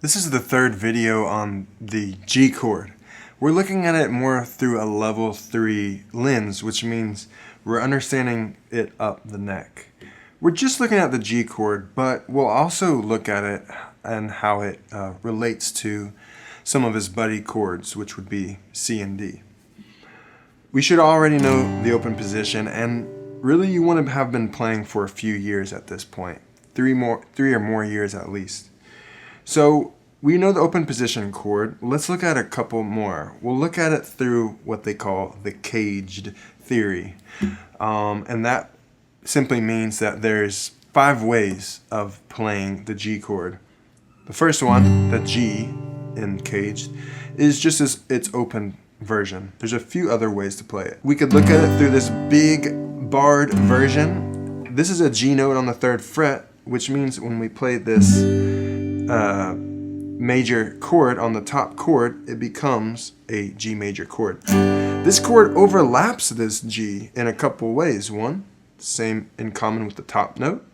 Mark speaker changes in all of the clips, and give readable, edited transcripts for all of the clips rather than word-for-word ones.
Speaker 1: This is the third video on the G chord. We're looking at it more through a level 3 lens, which means we're understanding it up the neck. We're just looking at the G chord, but we'll also look at it and how it relates to some of his buddy chords, which would be C and D. We should already know the open position, and really you want to have been playing for a few years at this point. Three or more years at least. So we know the open position chord. Let's look at a couple more. We'll look at it through what they call the caged theory. And that simply means that there's 5 ways of playing the G chord. The first one, the G in caged, is just its open version. There's a few other ways to play it. We could look at it through this big barred version. This is a G note on the 3rd fret, which means when we play this major chord on the top chord, it becomes a G major chord. This chord overlaps this G in a couple ways. One, same in common with the top note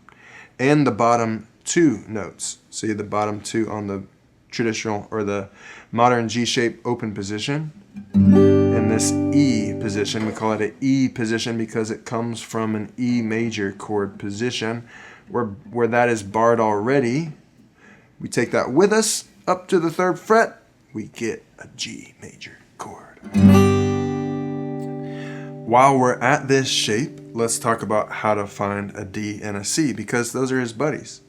Speaker 1: and the bottom 2 notes. See the bottom 2 on the traditional or the modern G shape open position. In this E position, we call it an E position because it comes from an E major chord position where that is barred already. We take that with us up to the 3rd fret, we get a G major chord. While we're at this shape, let's talk about how to find a D and a C because those are his buddies.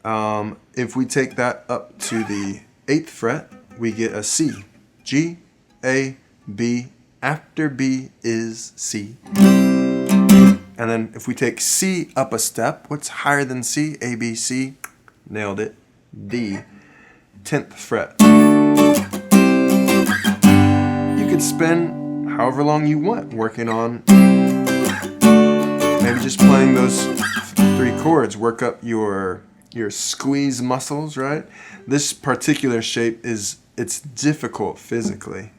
Speaker 1: If we take that up to the 8th fret, we get a C. G, A, B, after B is C. And then if we take C up a step, what's higher than C? A, B, C. Nailed it. D. 10th fret. You could spend however long you want working on maybe just playing those 3 chords. Work up your squeeze muscles, right? This particular shape it's difficult physically.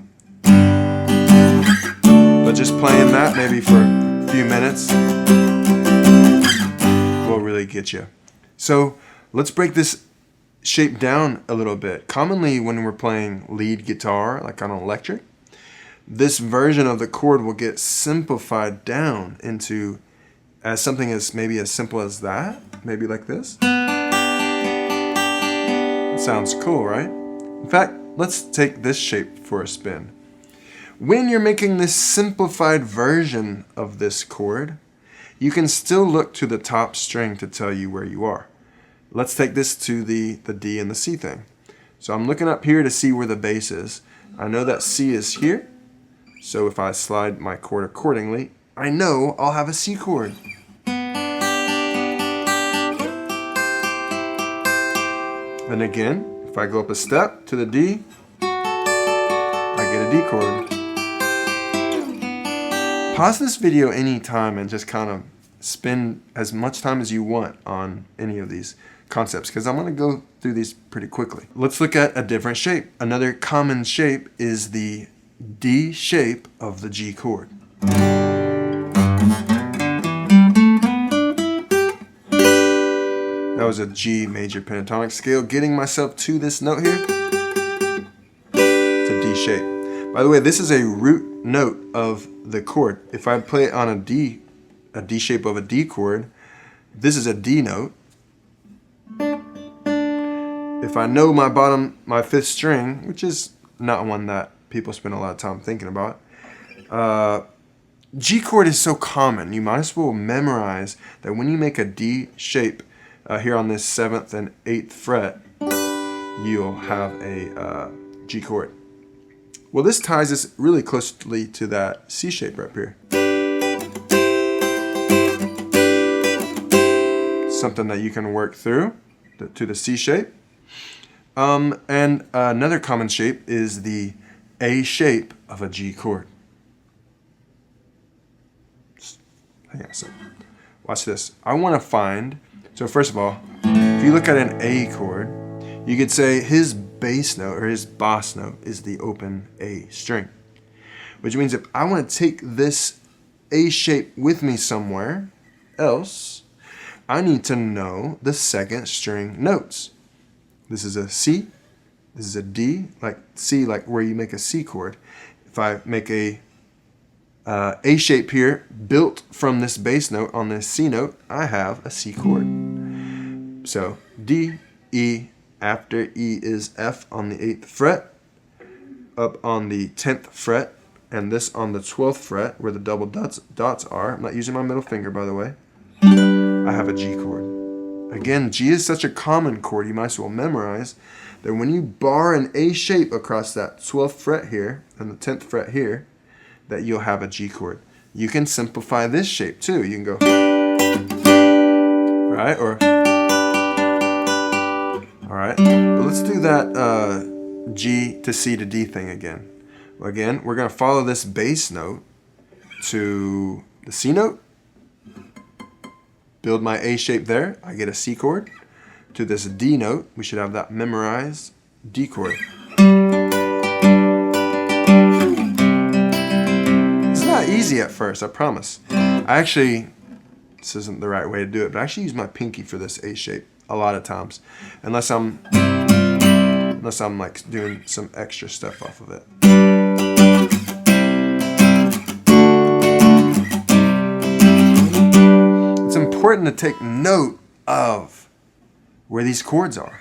Speaker 1: But just playing that maybe for a few minutes will really get you. So let's break this shape down a little bit. Commonly when we're playing lead guitar, like on electric, this version of the chord will get simplified down into as something as maybe as simple as that, maybe like this. That sounds cool, right? In fact, let's take this shape for a spin. When you're making this simplified version of this chord, you can still look to the top string to tell you where you are. Let's take this to the D and the C thing. So I'm looking up here to see where the bass is. I know that C is here. So if I slide my chord accordingly, I know I'll have a C chord. And again, if I go up a step to the D, I get a D chord. Pause this video anytime and just kind of spend as much time as you want on any of these concepts because I'm going to go through these pretty quickly. Let's look at a different shape. Another common shape is the D shape of the G chord. That was a G major pentatonic scale. Getting myself to this note here, it's a D shape. By the way, this is a root note of the chord. If I play it on a D shape of a D chord, this is a D note. If I know my 5th string, which is not one that people spend a lot of time thinking about, G chord is so common, you might as well memorize that when you make a D shape here on this 7th and 8th fret, you'll have a G chord. Well, this ties us really closely to that C shape right here. Something that you can work through to the C shape. And another common shape is the A shape of a G chord. Hang on a second. Watch this. I want to find, so first of all, if you look at an A chord, you could say his bass note or his boss note is the open A string. Which means if I want to take this A shape with me somewhere else, I need to know the 2nd string notes. This is a C. This is a D, like C, like where you make a C chord. If I make a shape here, built from this bass note on this C note, I have a C chord. So D, E, after E is F on the 8th fret, up on the 10th fret, and this on the 12th fret where the double dots are. I'm not using my middle finger, by the way. I have a G chord. Again, G is such a common chord, you might as well memorize that when you bar an A shape across that 12th fret here and the 10th fret here, that you'll have a G chord. You can simplify this shape too. You can go, right? Or, all right. But let's do that G to C to D thing again. Again, we're going to follow this bass note to the C note. Build my A shape there. I get a C chord. To this D note, we should have that memorized, D chord. It's not easy at first, I promise. This isn't the right way to do it, but I actually use my pinky for this A shape a lot of times. Unless I'm like doing some extra stuff off of it. It's important to take note of where these chords are.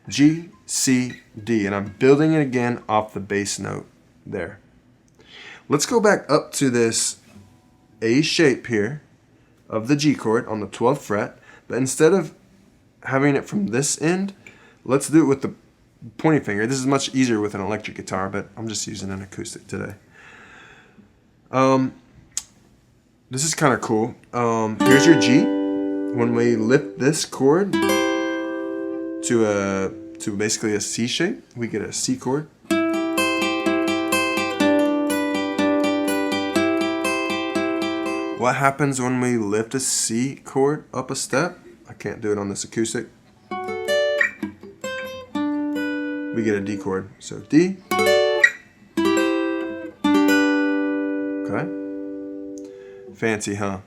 Speaker 1: G, C, D, and I'm building it again off the bass note there. Let's go back up to this A shape here of the G chord on the 12th fret, but instead of having it from this end, let's do it with the pointing finger. This is much easier with an electric guitar, but I'm just using an acoustic today. This is kind of cool. Here's your G. When we lift this chord to basically a C shape, we get a C chord. What happens when we lift a C chord up a step? I can't do it on this acoustic. We get a D chord. So D. Okay. Fancy, huh?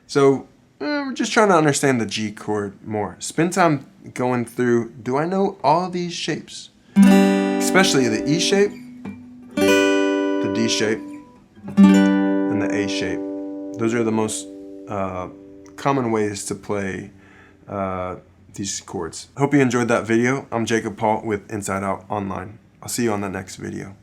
Speaker 1: So we're just trying to understand the G chord more. Spend time going through, do I know all these shapes? Especially the E shape, the D shape, and the A shape. Those are the most common ways to play these chords. Hope you enjoyed that video. I'm Jacob Paul with Inside Out Online. I'll see you on the next video.